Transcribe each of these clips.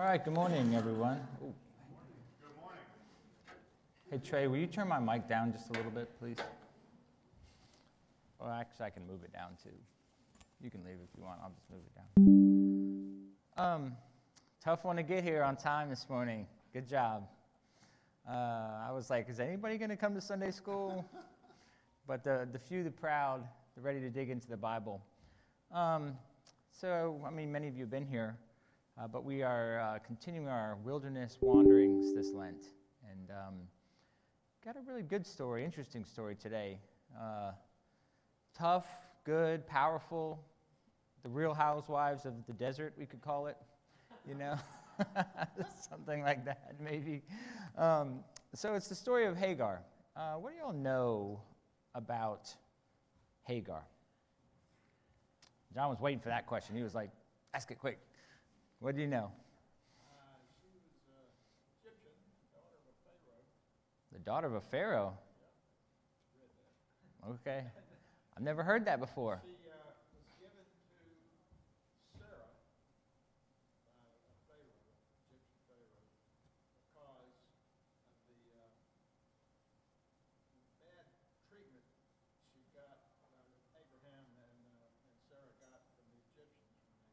All right, good morning, everyone. Ooh. Good morning. Hey, Trey, will you turn my mic down just a little bit, please? Well, actually, I can move it down, too. You can leave if you want. I'll just move it down. Tough one to get here on time this morning. Good job. I was like, is anybody going to come to Sunday school? But the few, the proud, they're ready to dig into the Bible. Many of you have been here. But we are continuing our wilderness wanderings this Lent. And got a really good story, interesting story today. Tough, good, powerful, the real housewives of the desert, we could call it, something like that, maybe. So it's the story of Hagar. What do y'all know about Hagar? John was waiting for that question. He was like, ask it quick. What do you know? She was Egyptian, daughter of a pharaoh. The daughter of a pharaoh? Read that. Okay. I've never heard that before. She was given to Sarah by a pharaoh, Egyptian pharaoh, because of the bad treatment she got, Abraham and Sarah got from the Egyptians when they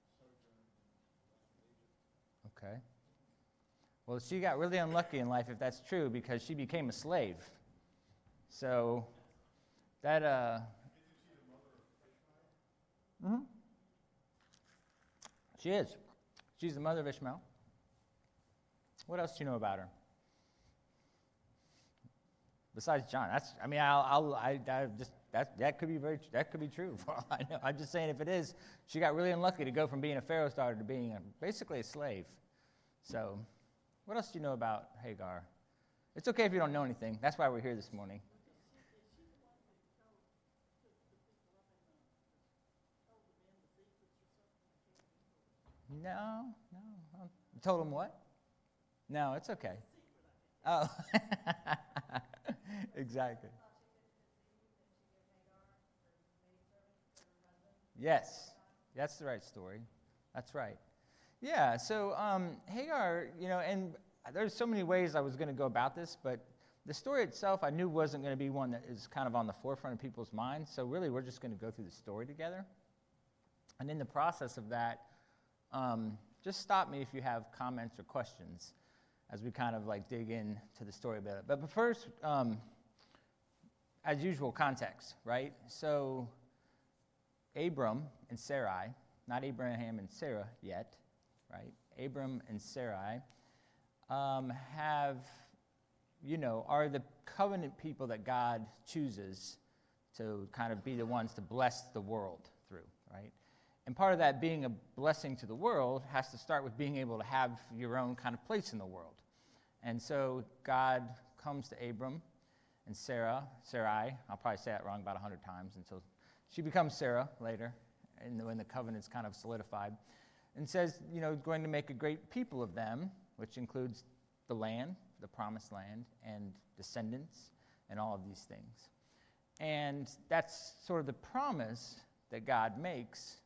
sojourned in Egypt. Okay. Well, she got really unlucky in life if that's true because she became a slave. So that Isn't she the mother of Ishmael? She is. She's the mother of Ishmael. What else do you know about her? Besides John, that could be true. For all I know. I'm just saying, if it is, she got really unlucky to go from being a Pharaoh's daughter to being basically a slave. So, what else do you know about Hagar? It's okay if you don't know anything. That's why we're here this morning. No. Told them what? No, it's okay. Oh, exactly. Yes, that's the right story. That's right. Yeah, so Hagar, and there's so many ways I was going to go about this, but the story itself I knew wasn't going to be one that is kind of on the forefront of people's minds, so really we're just going to go through the story together. And in the process of that, just stop me if you have comments or questions as we kind of dig into the story a bit. But first, as usual, context, right? So Abram and Sarai, not Abraham and Sarah yet, right? Abram and Sarai are the covenant people that God chooses to kind of be the ones to bless the world through, right? And part of that being a blessing to the world has to start with being able to have your own kind of place in the world. And so God comes to Abram and Sarai, I'll probably say that wrong about 100 times until she becomes Sarah later, and when the covenant's kind of solidified, and says, going to make a great people of them, which includes the land, the promised land, and descendants, and all of these things. And that's sort of the promise that God makes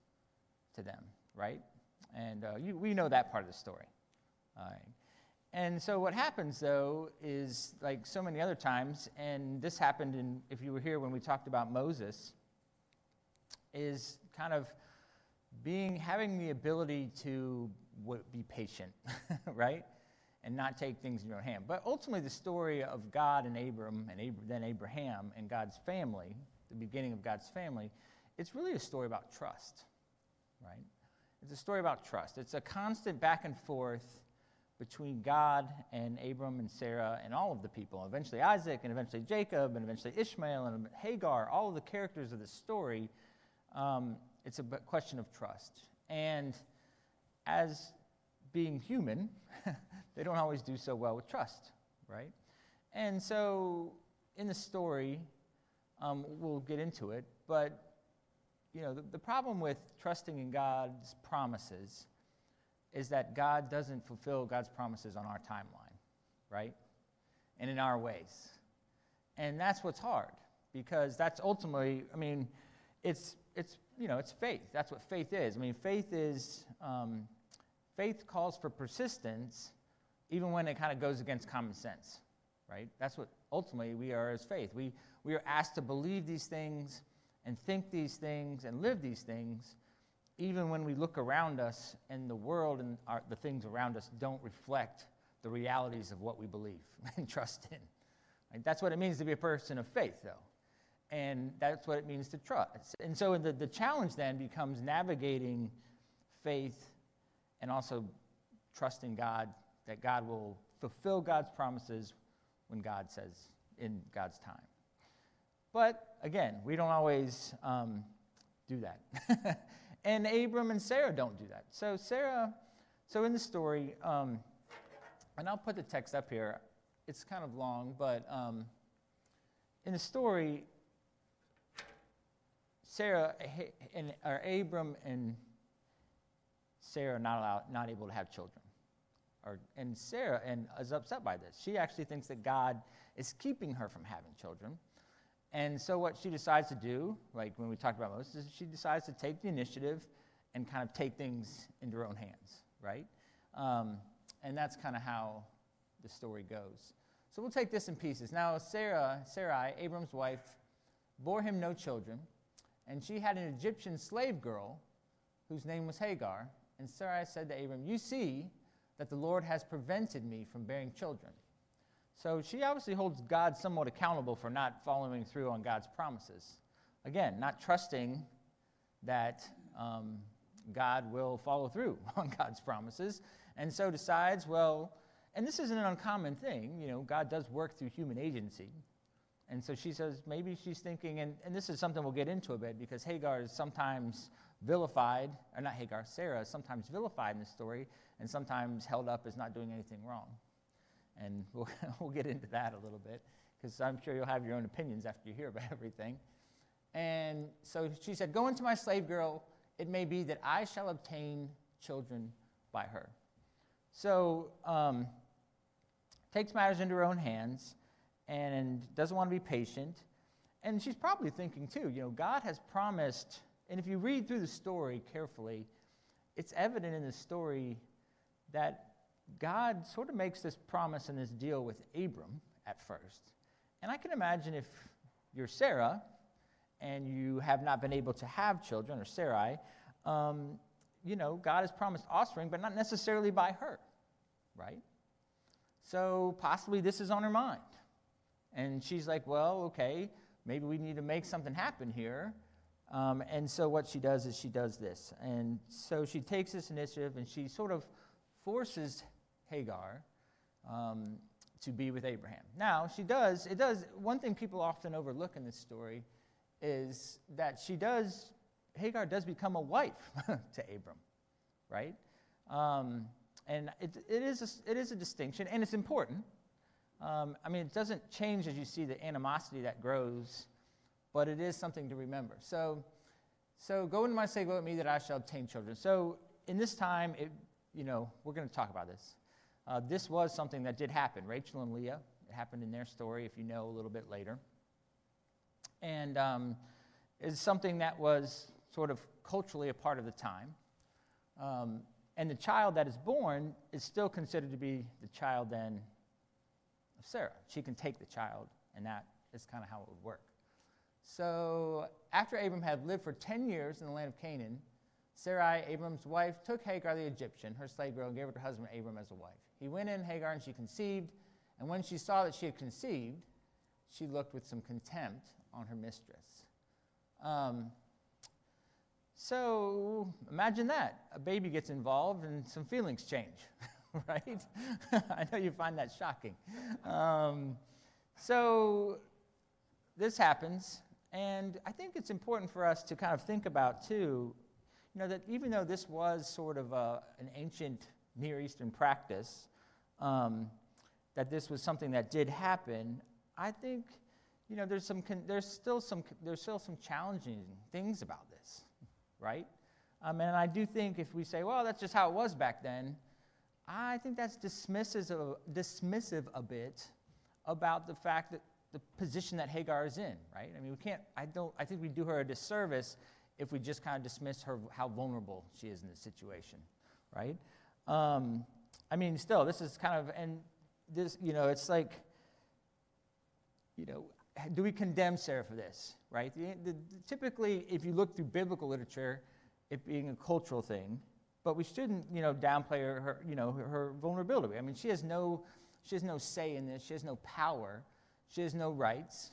to them, right? And we know that part of the story. All right. And so what happens, though, is like so many other times, and this happened if you were here when we talked about Moses, is kind of having the ability to be patient, right? And not take things in your own hand. But ultimately, the story of God and Abram, and then Abraham, and God's family, the beginning of God's family, it's really a story about trust, right? It's a story about trust. It's a constant back and forth between God and Abram and Sarah and all of the people, eventually Isaac, and eventually Jacob, and eventually Ishmael, and Hagar, all of the characters of the story. It's a question of trust. And as being human, they don't always do so well with trust, right? And so in the story, we'll get into it, but the problem with trusting in God's promises is that God doesn't fulfill God's promises on our timeline, right? And in our ways. And that's what's hard, because that's ultimately, it's faith. That's what faith is. Faith is faith calls for persistence, even when it kind of goes against common sense, right? That's what ultimately we are as faith. We are asked to believe these things and think these things and live these things, even when we look around us and the world and the things around us don't reflect the realities of what we believe and trust in. Right? That's what it means to be a person of faith, though. And that's what it means to trust. And so the challenge then becomes navigating faith and also trusting God, that God will fulfill God's promises when God says, in God's time. But again, we don't always do that. And Abram and Sarah don't do that. So in the story, and I'll put the text up here. It's kind of long, but in the story, Abram and Sarah are not able to have children. And Sarah is upset by this. She actually thinks that God is keeping her from having children. And so what she decides to do, like when we talked about Moses, is she decides to take the initiative and kind of take things into her own hands, right? And that's kind of how the story goes. So we'll take this in pieces. Now Sarai, Abram's wife, bore him no children, and she had an Egyptian slave girl whose name was Hagar. And Sarai said to Abram, "You see that the Lord has prevented me from bearing children." So she obviously holds God somewhat accountable for not following through on God's promises. Again, not trusting that God will follow through on God's promises. And so decides, well, and this isn't an uncommon thing, God does work through human agency. And so she says, maybe she's thinking, and this is something we'll get into a bit, because Hagar is sometimes vilified, or not Hagar, Sarah is sometimes vilified in this story, and sometimes held up as not doing anything wrong. And we'll get into that a little bit, because I'm sure you'll have your own opinions after you hear about everything. And so she said, "Go into my slave girl. It may be that I shall obtain children by her." So takes matters into her own hands and doesn't want to be patient. And she's probably thinking too, God has promised, and if you read through the story carefully, it's evident in the story that God sort of makes this promise and this deal with Abram at first. And I can imagine if you're Sarah and you have not been able to have children, or Sarai, God has promised offspring, but not necessarily by her, right? So possibly this is on her mind. And she's like, well, okay, maybe we need to make something happen here. And so what she does is she does this. And so she takes this initiative and she sort of forces Hagar to be with Abraham. Now, one thing people often overlook in this story is that Hagar does become a wife to Abram, right? And it is a distinction, and it's important. It doesn't change as you see the animosity that grows, but it is something to remember. So go into my slave, go with me that I shall obtain children. So in this time, we're going to talk about this. This was something that did happen. Rachel and Leah, it happened in their story, if you know a little bit later. And it's something that was sort of culturally a part of the time. And the child that is born is still considered to be the child then of Sarah. She can take the child, and that is kind of how it would work. So after Abram had lived for 10 years in the land of Canaan, Sarai, Abram's wife, took Hagar the Egyptian, her slave girl, and gave her to her husband Abram as a wife. He went in, Hagar, and she conceived. And when she saw that she had conceived, she looked with some contempt on her mistress. So imagine that. A baby gets involved and some feelings change, right? I know you find that shocking. So this happens, and I think it's important for us to kind of think about, too, that even though this was sort of an ancient Near Eastern practice, that this was something that did happen, I think, there's still some challenging things about this, right? And I do think if we say, well, that's just how it was back then, I think that's dismissive a bit about the fact that the position that Hagar is in, right? I think we do her a disservice if we just kind of dismiss her, how vulnerable she is in this situation, right? I mean, still, this is kind of, and this, it's like, do we condemn Sarah for this, right? Typically, if you look through biblical literature, it being a cultural thing, but we shouldn't, downplay her vulnerability. I mean, she has no say in this. She has no power. She has no rights.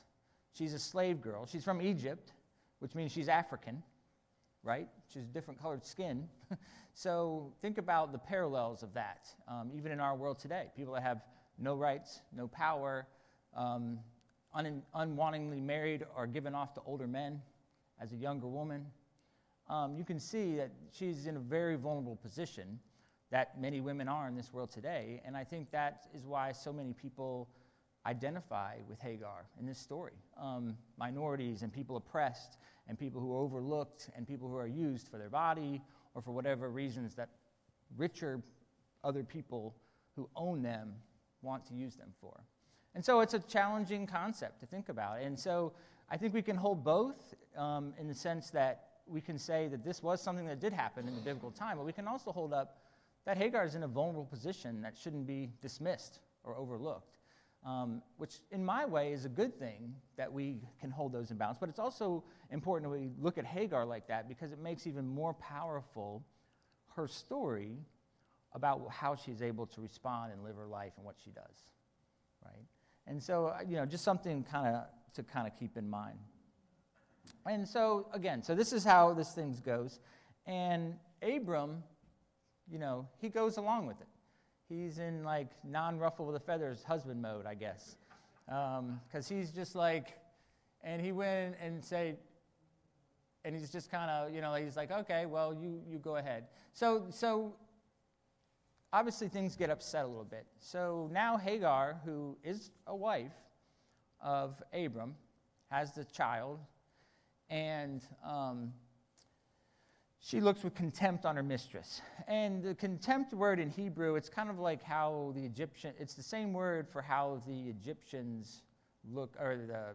She's a slave girl. She's from Egypt, which means she's African, right? She has different colored skin. So think about the parallels of that, even in our world today. People that have no rights, no power, unwantingly married or given off to older men as a younger woman. You can see that she's in a very vulnerable position that many women are in this world today. And I think that is why so many people identify with Hagar in this story. Minorities and people oppressed and people who are overlooked and people who are used for their body or for whatever reasons that richer other people who own them want to use them for. And so it's a challenging concept to think about. And so I think we can hold both in the sense that we can say that this was something that did happen in the biblical time, but we can also hold up that Hagar is in a vulnerable position that shouldn't be dismissed or overlooked, which in my way is a good thing that we can hold those in balance. But it's also important that we look at Hagar like that because it makes even more powerful her story about how she's able to respond and live her life and what she does, right? And so, just something to keep in mind. And so, again, this is how this thing goes. And Abram, he goes along with it. He's in, non-ruffle with the feathers husband mode, I guess. Because he's just and he went and said, and he's just he's like, okay, well, you go ahead. So obviously things get upset a little bit. So now Hagar, who is a wife of Abram, has the child, and she looks with contempt on her mistress. And the contempt word in Hebrew, it's kind of like how it's the same word for how the Egyptians the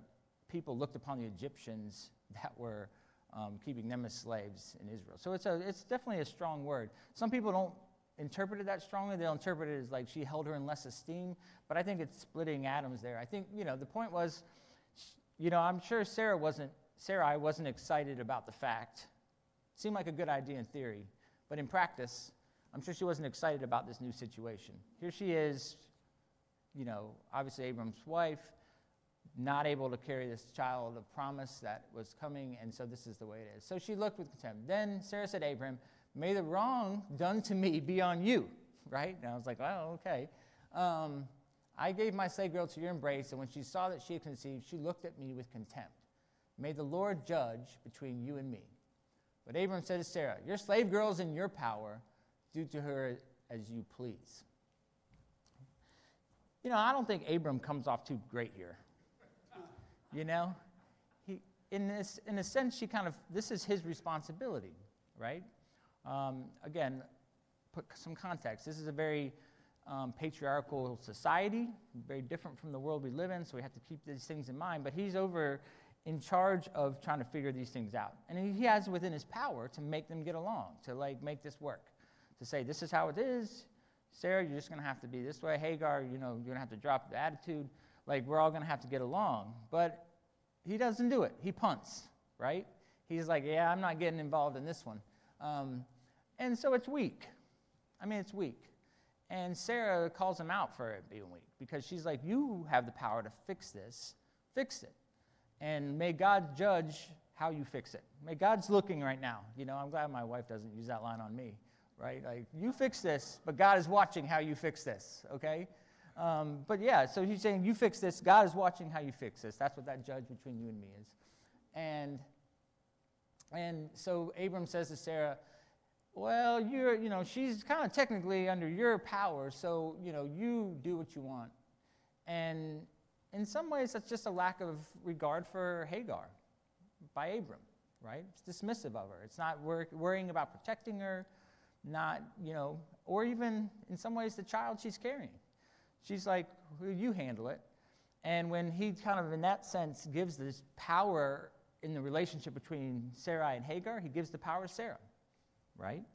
people looked upon the Egyptians that were keeping them as slaves in Israel. So it's definitely a strong word. Some people don't interpret it that strongly. They'll interpret it as like she held her in less esteem, but I think it's splitting atoms there. I think, the point was, I'm sure Sarai wasn't excited about the fact. Seemed like a good idea in theory, but in practice, I'm sure she wasn't excited about this new situation. Here she is, obviously Abram's wife, not able to carry this child of promise that was coming, and so this is the way it is. So she looked with contempt. Then Sarah said to Abram, "May the wrong done to me be on you," right? And I was like, oh, okay. "I gave my slave girl to your embrace, and when she saw that she had conceived, she looked at me with contempt. May the Lord judge between you and me." But Abram said to Sarah, "Your slave girl is in your power. Do to her as you please." I don't think Abram comes off too great here. He, in a sense, this is his responsibility, right? Again, put some context. This is a very patriarchal society, very different from the world we live in, so we have to keep these things in mind. But he's in charge of trying to figure these things out. And he has within his power to make them get along, to make this work, to say, this is how it is. Sarah, you're just going to have to be this way. Hagar, you're going to have to drop the attitude. We're all going to have to get along. But he doesn't do it. He punts, right? He's like, yeah, I'm not getting involved in this one. And so it's weak. It's weak. And Sarah calls him out for it being weak because she's like, you have the power to fix this. Fix it. And may God judge how you fix it. May God's looking right now. I'm glad my wife doesn't use that line on me, right? You fix this, but God is watching how you fix this, okay? But yeah, so he's saying, you fix this. God is watching how you fix this. That's what that judge between you and me is. And so Abram says to Sarah, well, she's kind of technically under your power, so, you do what you want. And in some ways, that's just a lack of regard for Hagar by Abram, right? It's dismissive of her. It's not worrying about protecting her, not, or even in some ways the child she's carrying. She's like, well, you handle it. And when he kind of, in that sense, gives this power in the relationship between Sarai and Hagar, he gives the power to Sarah, right?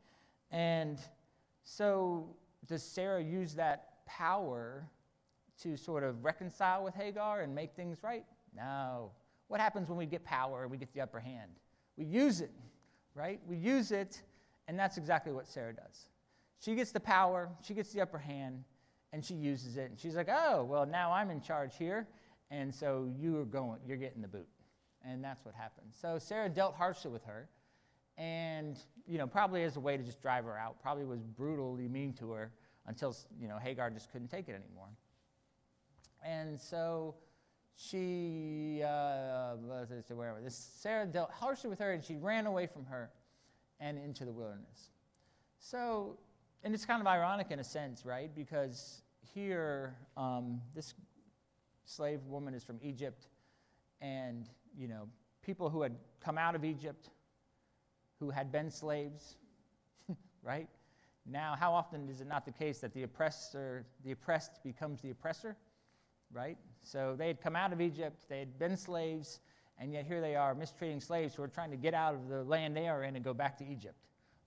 And So does Sarah use that power to sort of reconcile with Hagar and make things right? No. What happens when we get power, we get the upper hand? We use it, right? We use it, and that's exactly what Sarah does. She gets the power, she gets the upper hand, and she uses it. And she's like, oh, well, now I'm in charge here, and so you're getting the boot. And that's what happened. So Sarah dealt harshly with her, and, probably as a way to just drive her out, probably was brutally mean to her until, Hagar just couldn't take it anymore. And so Sarah dealt harshly with her, and she ran away from her and into the wilderness. So, and it's kind of ironic in a sense, right? Because here, this slave woman is from Egypt, and, people who had come out of Egypt, who had been slaves, right? Now, how often is it not the case that the oppressed becomes the oppressor, right? So they had come out of Egypt, they had been slaves, and yet here they are mistreating slaves who are trying to get out of the land they are in and go back to Egypt,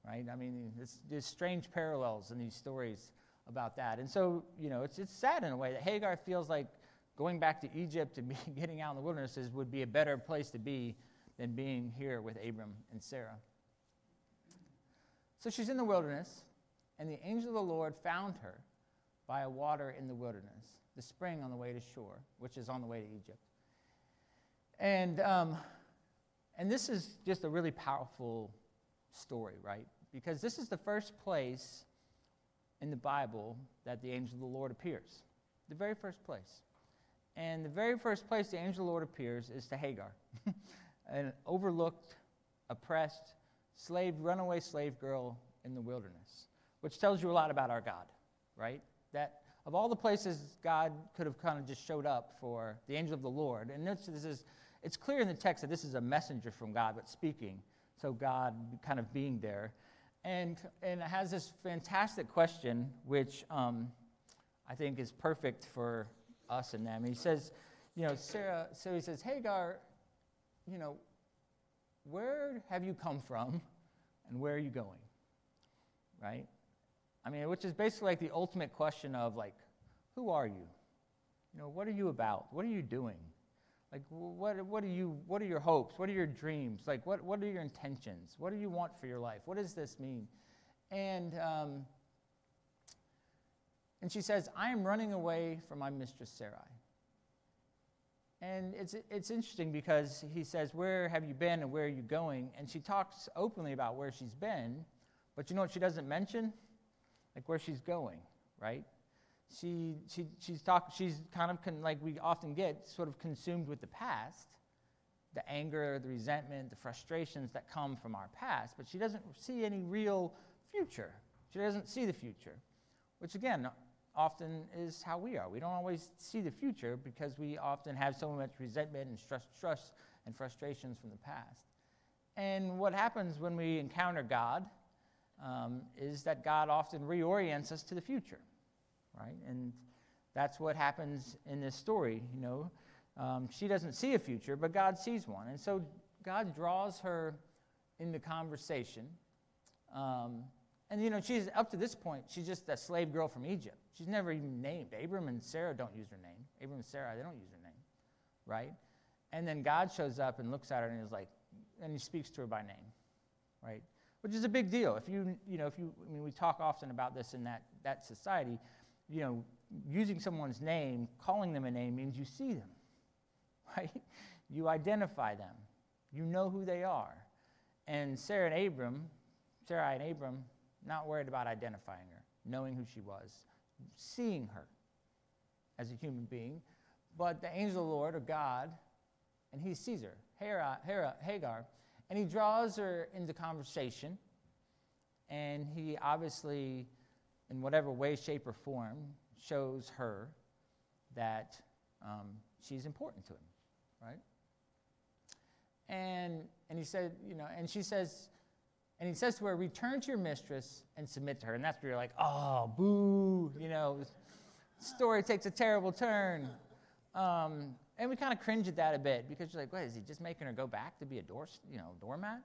right? I mean, there's strange parallels in these stories about that. And so, it's sad in a way that Hagar feels like going back to Egypt and getting out in the wilderness would be a better place to be than being here with Abram and Sarah. So she's in the wilderness, and the angel of the Lord found her by a water in the wilderness, the spring on the way to shore, which is on the way to Egypt. And this is just a really powerful story, right? Because this is the first place in the Bible that the angel of the Lord appears. The very first place. And the very first place the angel of the Lord appears is to Hagar, an overlooked, oppressed, runaway slave girl in the wilderness, which tells you a lot about our God, right? That of all the places God could have kind of just showed up for the angel of the Lord, and it's clear in the text that this is a messenger from God, but speaking, so God kind of being there. And it has this fantastic question, which I think is perfect for us and them. He says, Sarah, so he says, Hagar, where have you come from and where are you going? Right? I mean, which is basically like the ultimate question of, like, who are you? What are you about? What are you doing? Like, what are your hopes? What are your dreams? Like, what are your intentions? What do you want for your life? What does this mean? And she says, I am running away from my mistress Sarai. And it's interesting because he says, where have you been and where are you going? And she talks openly about where she's been, but you know what she doesn't mention? Like where she's going, right? She's kind of, like we often get, sort of consumed with the past, the anger, the resentment, the frustrations that come from our past, but she doesn't see any real future. She doesn't see the future, which again, often is how we are. We don't always see the future because we often have so much resentment and stress and frustrations from the past. And what happens when we encounter God is that God often reorients us to the future, right? And that's what happens in this story. She doesn't see a future, but God sees one. And so God draws her into conversation. And she's up to this point, she's just a slave girl from Egypt. She's never even named. Abram and Sarah don't use her name. Abram and Sarah, they don't use her name, right? And then God shows up and looks at her and is like, and he speaks to her by name, right? Which is a big deal. We talk often about this in that society. Using someone's name, calling them a name means you see them, right? You identify them. You know who they are. And Sarai and Abram, not worried about identifying her, knowing who she was, seeing her as a human being. But the angel of the Lord, or God, and he sees her, Hagar, and he draws her into conversation, and he obviously, in whatever way, shape, or form, shows her that she's important to him, right? And he said, and she says, and he says to her, return to your mistress and submit to her. And that's where you're like, oh, boo, the story takes a terrible turn. And we kind of cringe at that a bit because you're like, what, is he just making her go back to be a doormat,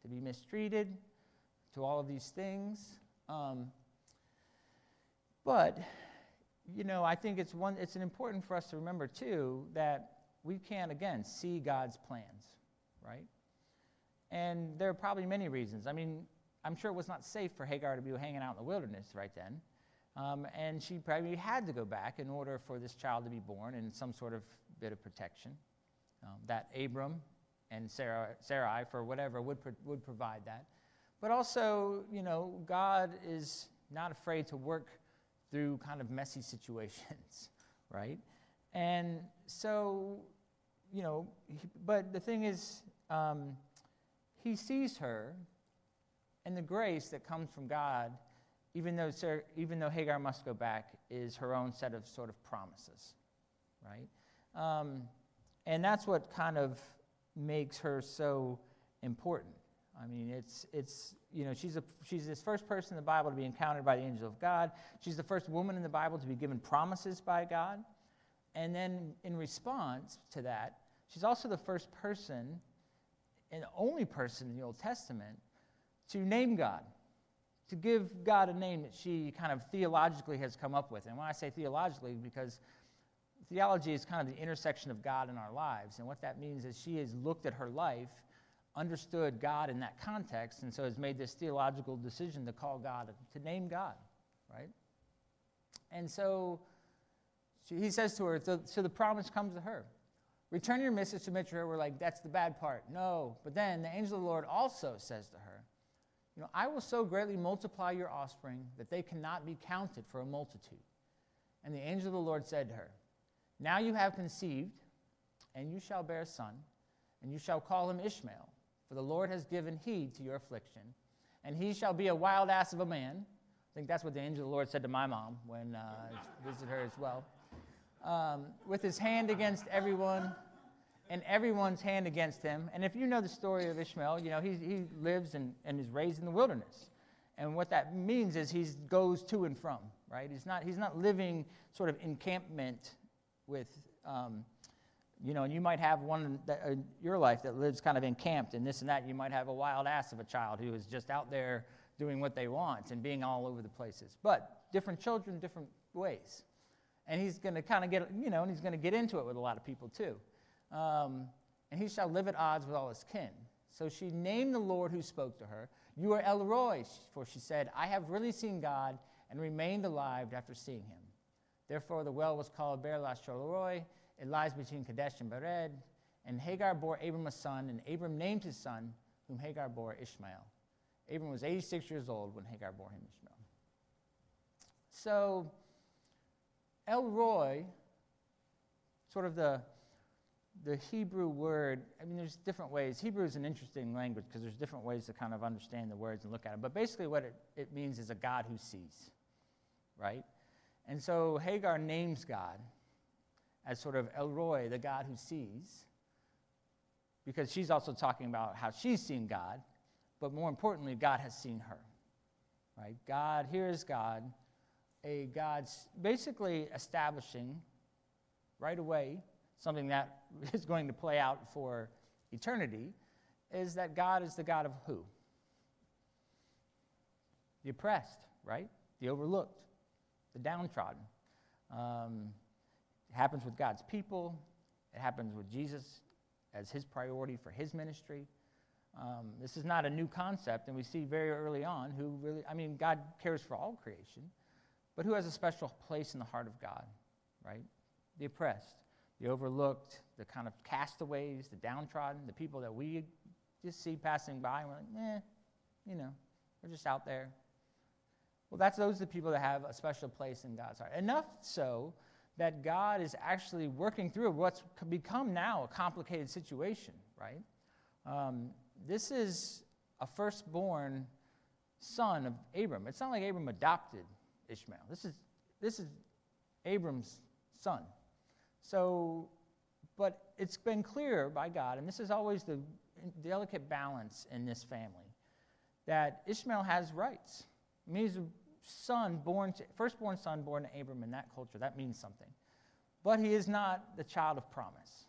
to be mistreated, to all of these things? But, I think it's important for us to remember, too, that we can, again, see God's plans, right? And there are probably many reasons. I mean, I'm sure it was not safe for Hagar to be hanging out in the wilderness right then. And she probably had to go back in order for this child to be born in some sort of bit of protection. That Abram and Sarai, for whatever, would provide that. But also, God is not afraid to work through kind of messy situations, right? And so, but the thing is, he sees her, and the grace that comes from God, even though Hagar must go back, is her own set of sort of promises, right? And that's what kind of makes her so important. I mean, she's this first person in the Bible to be encountered by the angel of God. She's the first woman in the Bible to be given promises by God. And then in response to that, she's also the first person and only person in the Old Testament to name God, to give God a name that she kind of theologically has come up with. And when I say theologically, because theology is kind of the intersection of God in our lives. And what that means is she has looked at her life, understood God in that context, and so has made this theological decision to call God, to name God, right? And so he says to her, so the promise comes to her. Return your mistress, submit to her. We're like, that's the bad part. No. But then the angel of the Lord also says to her, I will so greatly multiply your offspring that they cannot be counted for a multitude. And the angel of the Lord said to her, now you have conceived, and you shall bear a son, and you shall call him Ishmael, for the Lord has given heed to your affliction, and he shall be a wild ass of a man. I think that's what the angel of the Lord said to my mom when I visited her as well. With his hand against everyone, and everyone's hand against him. And if you know the story of Ishmael, he lives and is raised in the wilderness. And what that means is he goes to and from, right? He's not living sort of encampment with, and you might have one in your life that lives kind of encamped and this and that. You might have a wild ass of a child who is just out there doing what they want and being all over the places. But different children, different ways. And he's going to kind of get, and he's going to get into it with a lot of people too. And he shall live at odds with all his kin. So she named the Lord who spoke to her. You are El Roi, for she said, I have really seen God and remained alive after seeing him. Therefore the well was called Beer Lahai-roi. It lies between Kadesh and Bered. And Hagar bore Abram a son, and Abram named his son, whom Hagar bore Ishmael. Abram was 86 years old when Hagar bore him Ishmael. So El Roi, sort of the Hebrew word, I mean, there's different ways. Hebrew is an interesting language because there's different ways to kind of understand the words and look at it. But basically what it means is a God who sees, right? And so Hagar names God as sort of El Roi, the God who sees, because she's also talking about how she's seen God, but more importantly, God has seen her, right? God, here is God, a God basically establishing right away something that is going to play out for eternity, is that God is the God of who? The oppressed, right? The overlooked, the downtrodden. It happens with God's people. It happens with Jesus as his priority for his ministry. This is not a new concept, and we see very early on who really, God cares for all creation, but who has a special place in the heart of God, right? The oppressed, the overlooked, the kind of castaways, the downtrodden, the people that we just see passing by, and we're like, they're just out there. Well, those are the people that have a special place in God's heart. Enough so that God is actually working through what's become now a complicated situation, right? This is a firstborn son of Abram. It's not like Abram adopted Ishmael. This is Abram's son. So, but it's been clear by God, and this is always the delicate balance in this family, that Ishmael has rights. I mean, he's a firstborn son born to Abram in that culture. That means something. But he is not the child of promise.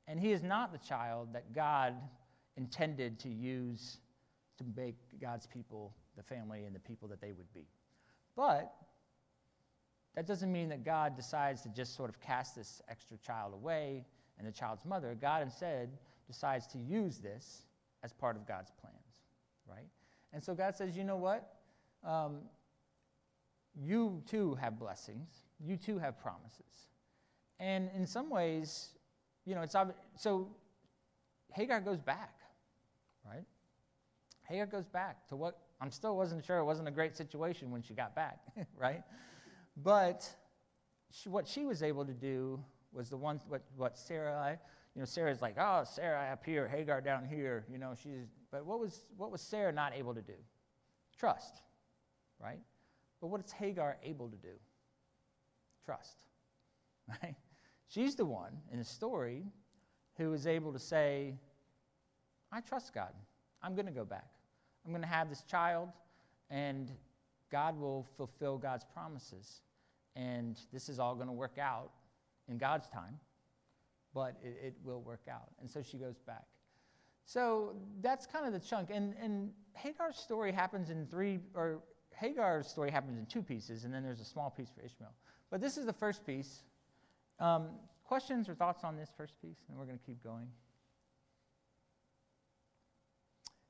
And he is not the child that God intended to use to make God's people the family and the people that they would be. But that doesn't mean that God decides to just sort of cast this extra child away and the child's mother. God instead decides to use this as part of God's plans, right? And so God says, you know what? You too have blessings. You too have promises. And in some ways, it's obvious. So Hagar goes back, right? Hagar goes back to what I'm still wasn't sure. It wasn't a great situation when she got back, right? But what she was able to do was the one, what Sarah, Sarah's like, oh, Sarah up here, Hagar down here, but what was Sarah not able to do? Trust, right? But what is Hagar able to do? Trust, right? She's the one in the story who is able to say, I trust God. I'm going to go back. I'm going to have this child, and God will fulfill God's promises. And this is all going to work out in God's time, but it will work out. And so she goes back. So that's kind of the chunk. And Hagar's story happens in two pieces, and then there's a small piece for Ishmael. But this is the first piece. Questions or thoughts on this first piece? And we're going to keep going.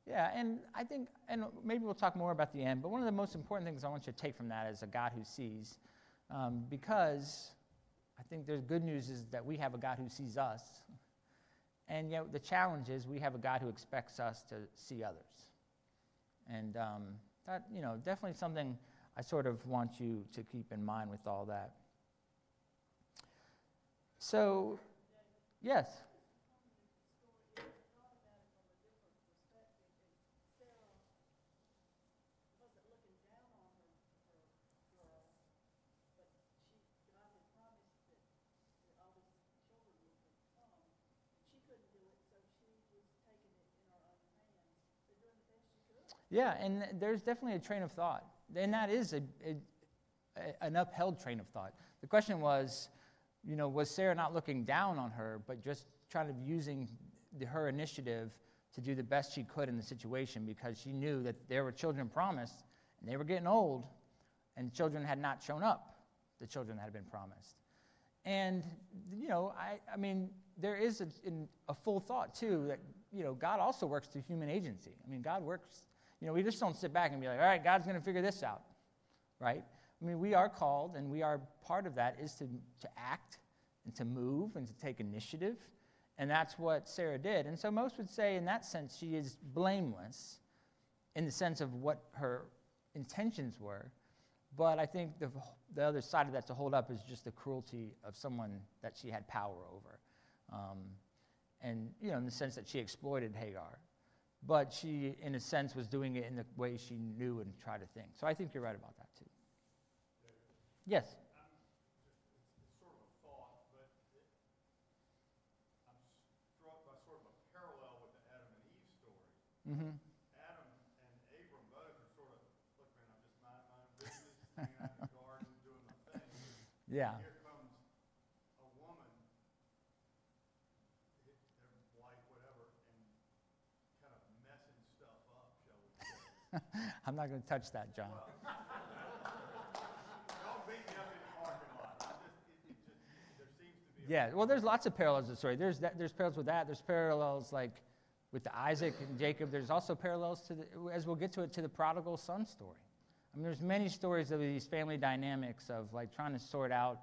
Yeah, and I think, and maybe we'll talk more about the end, but one of the most important things I want you to take from that is a God who sees, because I think there's good news is that we have a God who sees us, and yet the challenge is we have a God who expects us to see others. And that, definitely something I sort of want you to keep in mind with all that. So, yes. Yeah, and there's definitely a train of thought, and that is an upheld train of thought. The question was, was Sarah not looking down on her, but just trying to using her initiative to do the best she could in the situation, because she knew that there were children promised, and they were getting old, and children had not shown up, the children that had been promised. And, I mean, there is a full thought, too, that, God also works through human agency. I mean, God works. We just don't sit back and be like, all right, God's going to figure this out, right? I mean, we are called, and we are part of that is to act and to move and to take initiative, and that's what Sarah did. And so most would say in that sense she is blameless in the sense of what her intentions were, but I think the other side of that to hold up is just the cruelty of someone that she had power over, and, in the sense that she exploited Hagar. But she, in a sense, was doing it in the way she knew and tried to think. So I think you're right about that, too. Yes? It's sort of a thought, but I'm struck by sort of a parallel with the Adam and Eve story. Mm-hmm. Adam and Abram both are sort of, look, man, I'm just minding my own business, hanging out in the garden, doing my thing. Yeah. Here comes a woman, their wife, whatever, and kind of messing stuff up, shall we say. I'm not going to touch that, John. Well, don't beat me up in the parking lot. There seems to be Yeah, well, there's lots of parallels to the story. There's parallels with that. There's parallels like with the Isaac and Jacob. There's also parallels to as we'll get to it, to the prodigal son story. I mean, there's many stories of these family dynamics of like trying to sort out,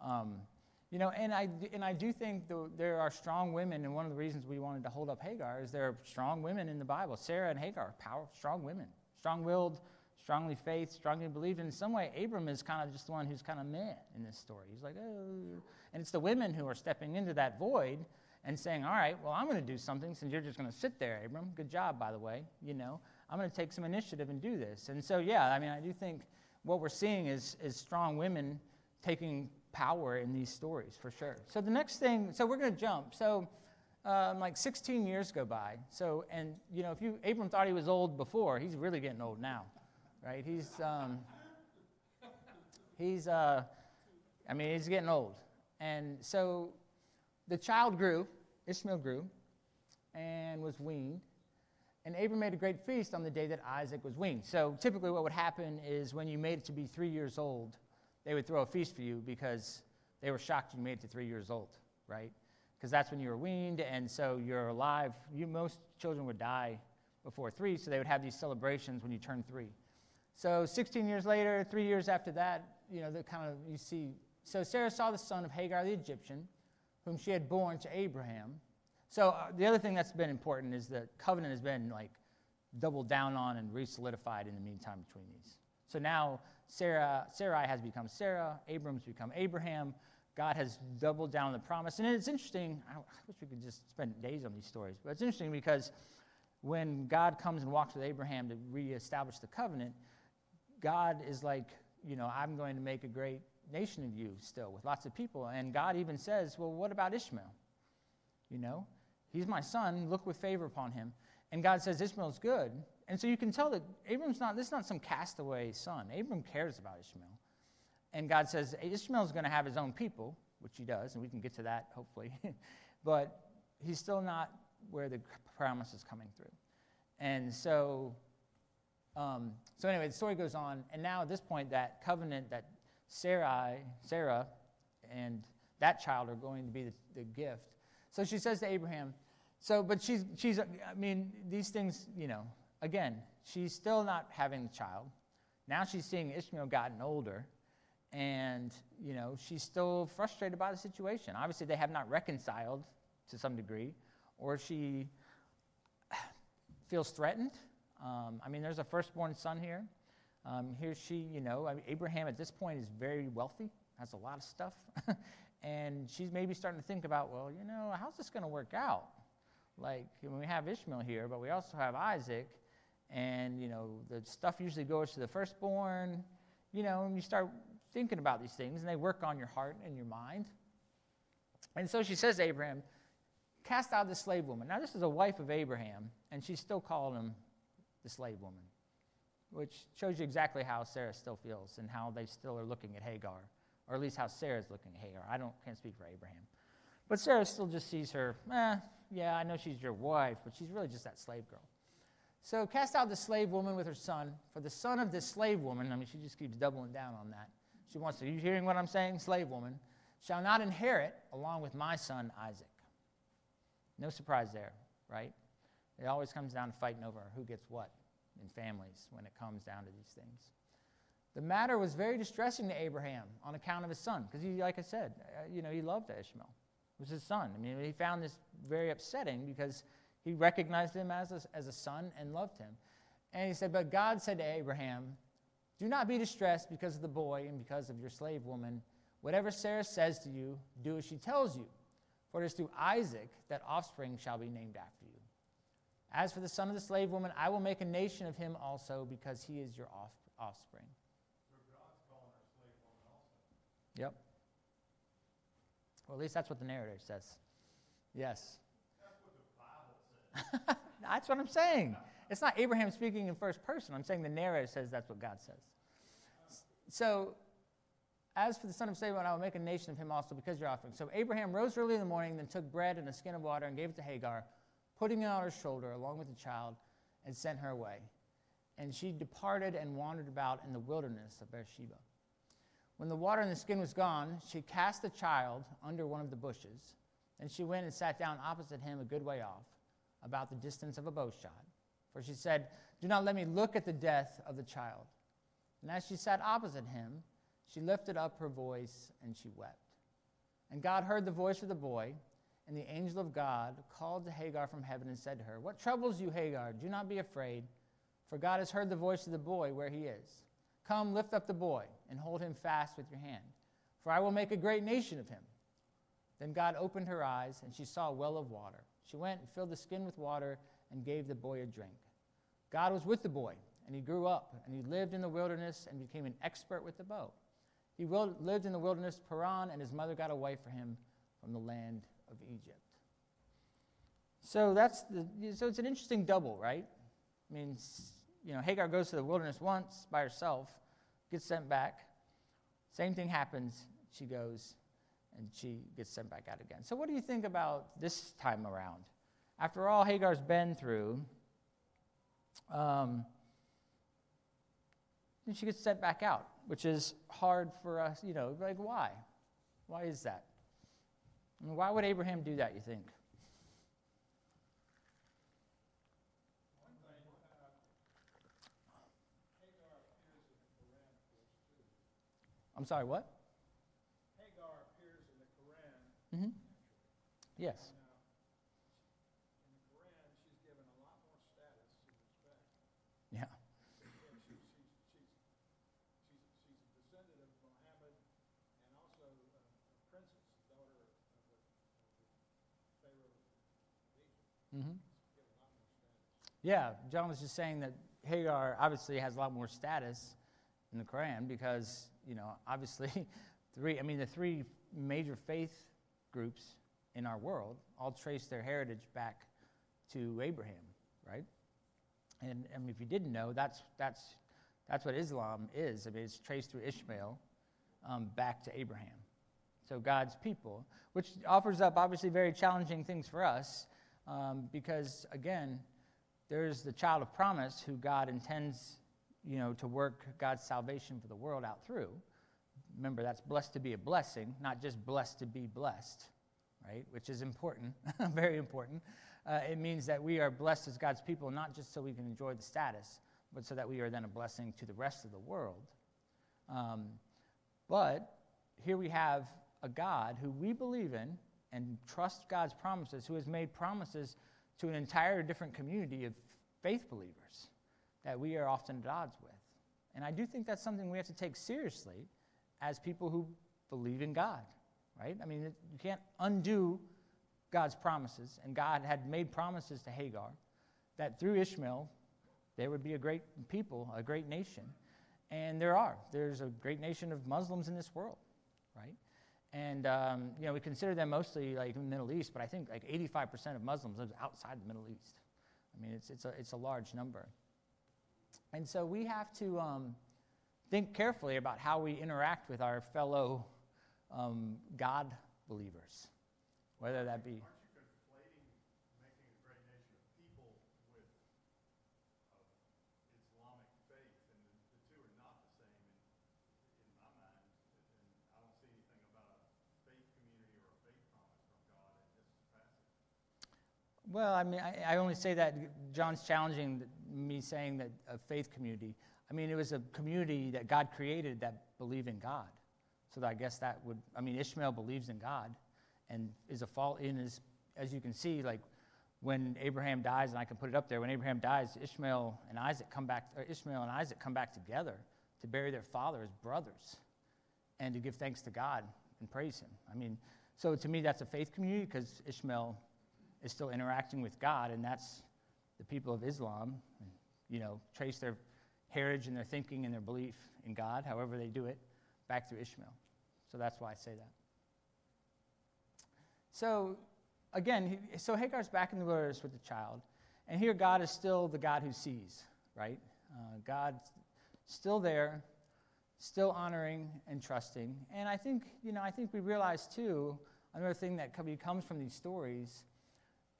and I do think there are strong women, and one of the reasons we wanted to hold up Hagar is there are strong women in the Bible. Sarah and Hagar, strong women, strong-willed, strongly faith, strongly believed. In some way, Abram is kind of just the one who's kind of meh in this story. He's like, oh. And it's the women who are stepping into that void and saying, all right, well, I'm going to do something since you're just going to sit there, Abram. Good job, by the way. I'm going to take some initiative and do this. And so, yeah, I mean, I do think what we're seeing is strong women taking power in these stories, for sure. So the next thing, so we're going to jump. So like 16 years go by. So, and, if Abram thought he was old before, he's really getting old now, right? He's getting old. And so the child grew, Ishmael grew, and was weaned. And Abram made a great feast on the day that Isaac was weaned. So typically what would happen is when you made it to be 3 years old, they would throw a feast for you because they were shocked you made it to 3 years old, right? Because that's when you were weaned, and so you're alive. Most children would die before 3, so they would have these celebrations when you turn 3. So 16 years later, 3 years after that, you see. So Sarah saw the son of Hagar the Egyptian, whom she had borne to Abraham. So the other thing that's been important is the covenant has been doubled down on and re-solidified in the meantime between these. So now Sarai has become Sarah, Abram's become Abraham. God has doubled down on the promise. And it's interesting, I wish we could just spend days on these stories, but it's interesting because when God comes and walks with Abraham to reestablish the covenant, God is like, I'm going to make a great nation of you still with lots of people. And God even says, well, what about Ishmael? He's my son, look with favor upon him. And God says Ishmael's good. And so you can tell that this is not some castaway son. Abram cares about Ishmael. And God says Ishmael's going to have his own people, which he does, and we can get to that hopefully. But he's still not where the promise is coming through. And so anyway, the story goes on. And now at this point, that covenant that Sarah and that child are going to be the gift. So she says to Abraham, but she's these things, again, she's still not having the child. Now she's seeing Ishmael gotten older, and, she's still frustrated by the situation. Obviously, they have not reconciled to some degree, or she feels threatened. There's a firstborn son here. Abraham at this point is very wealthy, has a lot of stuff, and she's maybe starting to think about, how's this going to work out? When we have Ishmael here, but we also have Isaac, and, the stuff usually goes to the firstborn, and you start thinking about these things, and they work on your heart and your mind. And so she says to Abraham, cast out the slave woman. Now, this is a wife of Abraham, and she's still calling him the slave woman, which shows you exactly how Sarah still feels and how they still are looking at Hagar, or at least how Sarah's looking at Hagar. Can't speak for Abraham. But Sarah still just sees her, yeah, I know she's your wife, but she's really just that slave girl. So cast out the slave woman with her son, for the son of this slave woman, she just keeps doubling down on that. She wants to, you hearing what I'm saying? Slave woman, shall not inherit along with my son Isaac. No surprise there, right? It always comes down to fighting over who gets what in families when it comes down to these things. The matter was very distressing to Abraham on account of his son, because he, like I said, he loved Ishmael. It was his son. He found this very upsetting because he recognized him as a son and loved him. And he said, but God said to Abraham, do not be distressed because of the boy and because of your slave woman. Whatever Sarah says to you, do as she tells you. For it is through Isaac that offspring shall be named after you. As for the son of the slave woman, I will make a nation of him also, because he is your offspring. So God's calling her slave woman also. Yep. Well, at least that's what the narrator says. Yes. That's what the Bible says. That's what I'm saying. It's not Abraham speaking in first person. I'm saying the narrator says that's what God says. So, as for the son of Saban, I will make a nation of him also, because you're offering. So Abraham rose early in the morning, then took bread and a skin of water and gave it to Hagar, putting it on her shoulder along with the child, and sent her away. And she departed and wandered about in the wilderness of Beersheba. When the water in the skin was gone, she cast the child under one of the bushes. And she went and sat down opposite him a good way off, about the distance of a bow shot. For she said, do not let me look at the death of the child. And as she sat opposite him, she lifted up her voice and she wept. And God heard the voice of the boy, and the angel of God called to Hagar from heaven and said to her, what troubles you, Hagar? Do not be afraid, for God has heard the voice of the boy where he is. Come, lift up the boy, and hold him fast with your hand, for I will make a great nation of him. Then God opened her eyes, and she saw a well of water. She went and filled the skin with water and gave the boy a drink. God was with the boy, and he grew up, and he lived in the wilderness and became an expert with the bow. He lived in the wilderness of Paran, and his mother got a wife for him from the land of Egypt. So it's an interesting double, right? Hagar goes to the wilderness once by herself, gets sent back. Same thing happens. She goes, and she gets sent back out again. So what do you think about this time around? After all Hagar's been through, then she gets sent back out, which is hard for us, like why? Why is that? I mean, why would Abraham do that, you think? One thing, Hagar appears in the Quran, of course, too. I'm sorry, what? Hagar appears in the Quran. Mm-hmm. Yes. And, in the Quran, she's given a lot more status and respect. Yeah. She's a descendant of Muhammad and also a princess, daughter of the Pharaoh of Egypt. Mm-hmm. She's given a lot more status. Yeah, John was just saying that Hagar obviously has a lot more status in the Quran because, obviously the three major faith groups in our world all trace their heritage back to Abraham, right? And if you didn't know, that's what Islam is. I mean, it's traced through Ishmael back to Abraham. So God's people, which offers up obviously very challenging things for us because, again, there's the child of promise who God intends, to work God's salvation for the world out through. Remember, that's blessed to be a blessing, not just blessed to be blessed, right? Which is important, very important. It means that we are blessed as God's people, not just so we can enjoy the status, but so that we are then a blessing to the rest of the world. But here we have a God who we believe in and trust God's promises, who has made promises to an entire different community of faith believers that we are often at odds with. And I do think that's something we have to take seriously as people who believe in God, right? I mean, you can't undo God's promises, and God had made promises to Hagar that through Ishmael there would be a great people, a great nation. And there's a great nation of Muslims in this world, right? And, we consider them mostly like in the Middle East, but I think like 85% of Muslims live outside the Middle East. I mean, it's a large number. And so we have to think carefully about how we interact with our fellow God believers, whether that be... Aren't you conflating making a great nation of people with Islamic faith? And the two are not the same in my mind. And I don't see anything about a faith community or a faith promise from God in this passage. Well, I mean, I only say that John's challenging me saying that a faith community. I mean, it was a community that God created that believed in God. So I guess that would, Ishmael believes in God and is a fault in his, as you can see, like when Abraham dies, and I can put it up there, when Abraham dies, Ishmael and Isaac come back together to bury their father as brothers and to give thanks to God and praise him. I mean, so to me, that's a faith community because Ishmael is still interacting with God, and that's the people of Islam, trace their heritage and their thinking and their belief in God, however they do it, back through Ishmael. So that's why I say that. So, again, Hagar's back in the wilderness with the child, and here God is still the God who sees, right? God's still there, still honoring and trusting. And I think we realize, too, another thing that comes from these stories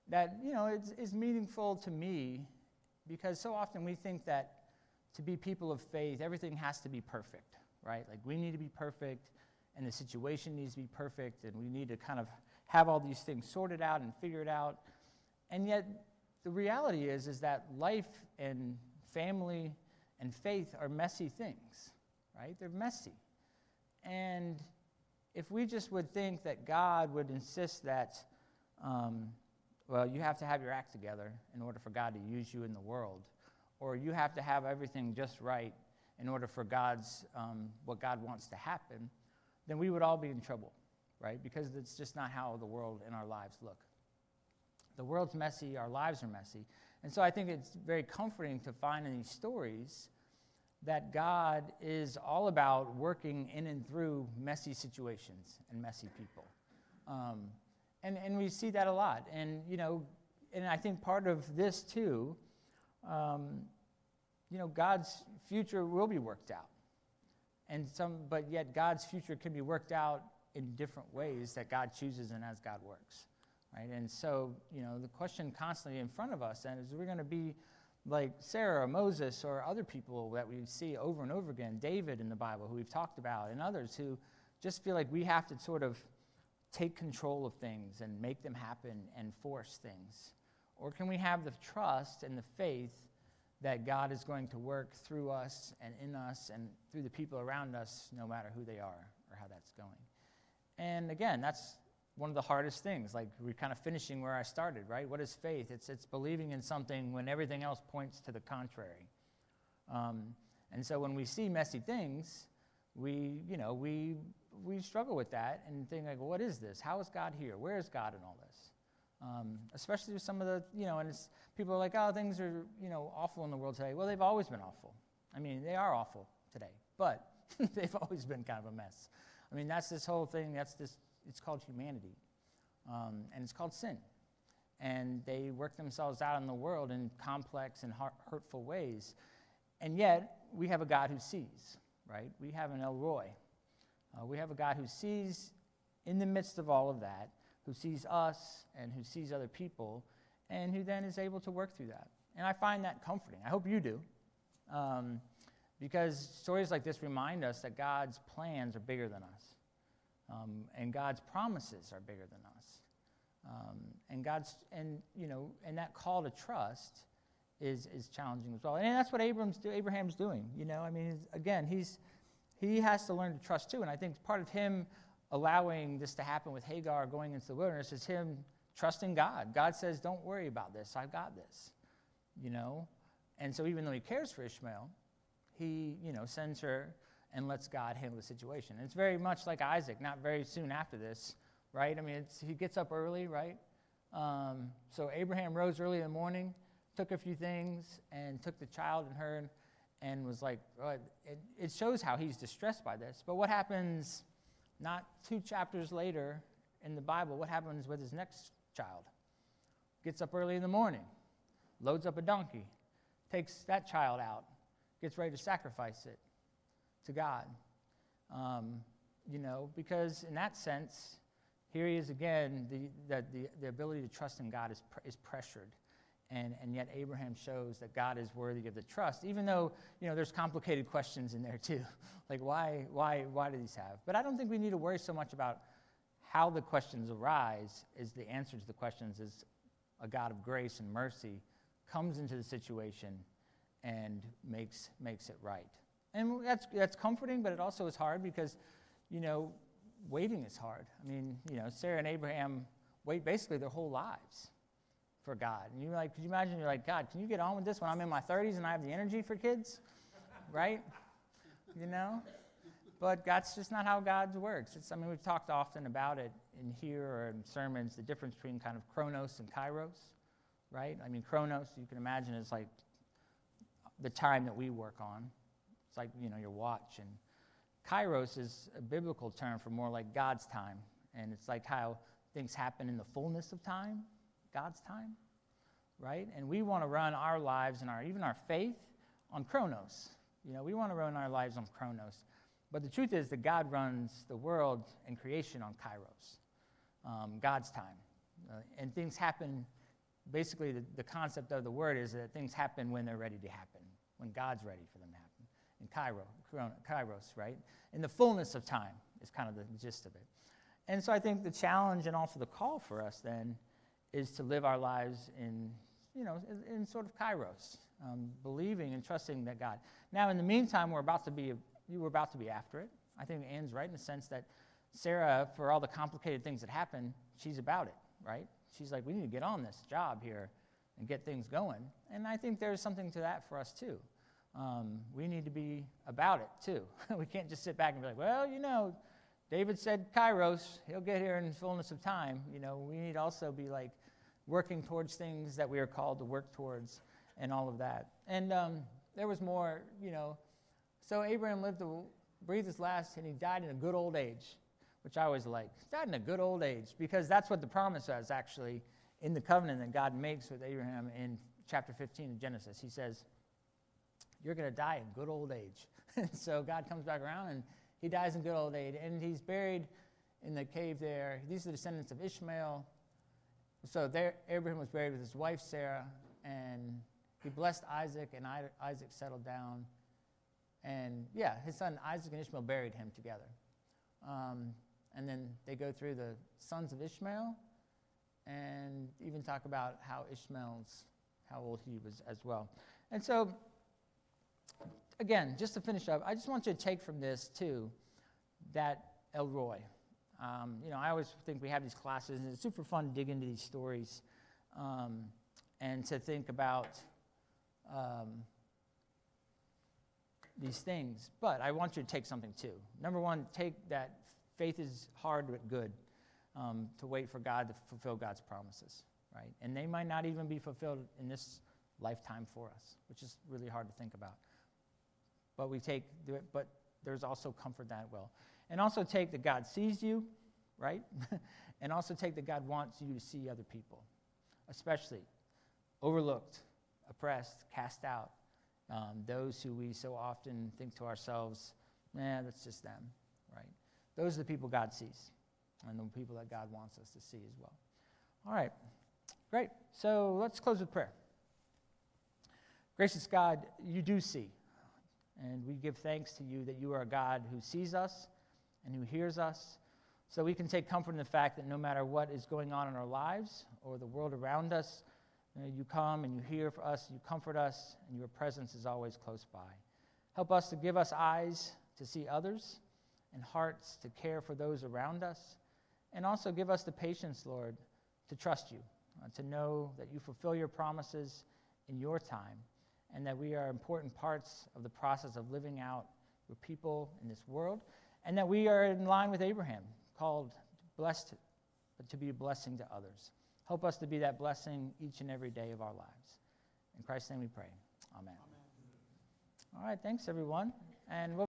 that, is meaningful to me, because so often we think that to be people of faith, everything has to be perfect, right? Like we need to be perfect, and the situation needs to be perfect, and we need to kind of have all these things sorted out and figured out. And yet, the reality is that life and family and faith are messy things, right? They're messy. And if we just would think that God would insist that, you have to have your act together in order for God to use you in the world, or you have to have everything just right in order for what God wants to happen, then we would all be in trouble, right? Because it's just not how the world and our lives look. The world's messy, our lives are messy. And so I think it's very comforting to find in these stories that God is all about working in and through messy situations and messy people. And we see that a lot. And, and I think part of this, too, God's future will be worked out. But yet God's future can be worked out in different ways that God chooses and as God works, right? And so, the question constantly in front of us then is, we're going to be like Sarah or Moses or other people that we see over and over again, David in the Bible, who we've talked about, and others who just feel like we have to sort of take control of things and make them happen and force things? Or can we have the trust and the faith that God is going to work through us and in us and through the people around us, no matter who they are or how that's going? And again, that's one of the hardest things. Like, we're kind of finishing where I started, right? What is faith? It's believing in something when everything else points to the contrary. And so when we see messy things, we struggle with that and think, like, well, what is this? How is God here? Where is God in all this? Especially with some of the, and people are like, oh, things are, awful in the world today. Well, they've always been awful. I mean, they are awful today, but they've always been kind of a mess. I mean, that's this whole thing, it's called humanity, and it's called sin. And they work themselves out in the world in complex and hurtful ways. And yet, we have a God who sees, right? We have an El Roy. We have a God who sees in the midst of all of that, who sees us and who sees other people, and who then is able to work through that. And I find that comforting. I hope you do. Because stories like this remind us that God's plans are bigger than us. And God's promises are bigger than us. And that call to trust is challenging as well. And that's what Abraham's doing. I mean, again, he has to learn to trust too. And I think part of him allowing this to happen with Hagar going into the wilderness is him trusting God. God says, don't worry about this. I've got this. And so even though he cares for Ishmael, he, sends her and lets God handle the situation. And it's very much like Isaac, not very soon after this, right? I mean, he gets up early, right? So Abraham rose early in the morning, took a few things, and took the child and her, and was like, it shows how he's distressed by this. But what happens not 2 chapters later in the Bible, what happens with his next child? Gets up early in the morning, loads up a donkey, takes that child out, gets ready to sacrifice it to God. Because in that sense, here he is again, the ability to trust in God is pressured. And yet Abraham shows that God is worthy of the trust, even though, there's complicated questions in there too. Like, why do these have? But I don't think we need to worry so much about how the questions arise, is the answer to the questions is a God of grace and mercy comes into the situation and makes it right. And that's comforting, but it also is hard because, waiting is hard. I mean, Sarah and Abraham wait basically their whole lives for God. And you're like, could you imagine, you're like, God, can you get on with this when I'm in my 30s and I have the energy for kids? Right? But that's just not how God works. We've talked often about it in here or in sermons, the difference between kind of chronos and kairos, right? I mean, chronos, you can imagine, is like the time that we work on. It's like, your watch. And kairos is a biblical term for more like God's time. And it's like how things happen in the fullness of time, God's time, right? And we want to run our lives and even our faith on chronos. We want to run our lives on chronos. But the truth is that God runs the world and creation on kairos, God's time. And things happen, basically the concept of the word is that things happen when they're ready to happen, when God's ready for them to happen. In kairos, right? In the fullness of time is kind of the gist of it. And so I think the challenge and also the call for us then is to live our lives in sort of kairos, believing and trusting that God. Now, in the meantime, we're about to be after it. I think Ann's right in the sense that Sarah, for all the complicated things that happen, she's about it, right? She's like, we need to get on this job here and get things going. And I think there's something to that for us too. We need to be about it too. We can't just sit back and be like, well, David said kairos, he'll get here in the fullness of time. We need to also be like working towards things that we are called to work towards and all of that. And there was more, So Abraham lived to breathe his last, and he died in a good old age, which I always like. He died in a good old age, because that's what the promise was actually in the covenant that God makes with Abraham in chapter 15 of Genesis. He says, you're going to die in good old age. So God comes back around, and he dies in good old age, and he's buried in the cave there. These are the descendants of Ishmael. So there, Abraham was buried with his wife Sarah, and he blessed Isaac, and Isaac settled down. And yeah, his son Isaac and Ishmael buried him together. And then they go through the sons of Ishmael and even talk about how old he was as well. And so, again, just to finish up, I just want you to take from this, too, that El Roy. I always think we have these classes, and it's super fun to dig into these stories and to think about these things. But I want you to take something, too. Number one, take that faith is hard but good, to wait for God to fulfill God's promises, right? And they might not even be fulfilled in this lifetime for us, which is really hard to think about. But there's also comfort that will. And also take that God sees you, right? And also take that God wants you to see other people, especially overlooked, oppressed, cast out, those who we so often think to ourselves, that's just them, right? Those are the people God sees, and the people that God wants us to see as well. All right, great. So let's close with prayer. Gracious God, you do see, and we give thanks to you that you are a God who sees us and who hears us, so we can take comfort in the fact that no matter what is going on in our lives or the world around us, you come and you hear for us, you comfort us, and your presence is always close by. Help us to give us eyes to see others and hearts to care for those around us, and also give us the patience, Lord, to trust you, to know that you fulfill your promises in your time, and that we are important parts of the process of living out your people in this world, and that we are in line with Abraham, called blessed, but to be a blessing to others. Help us to be that blessing each and every day of our lives. In Christ's name we pray. Amen. All right, thanks everyone. And we'll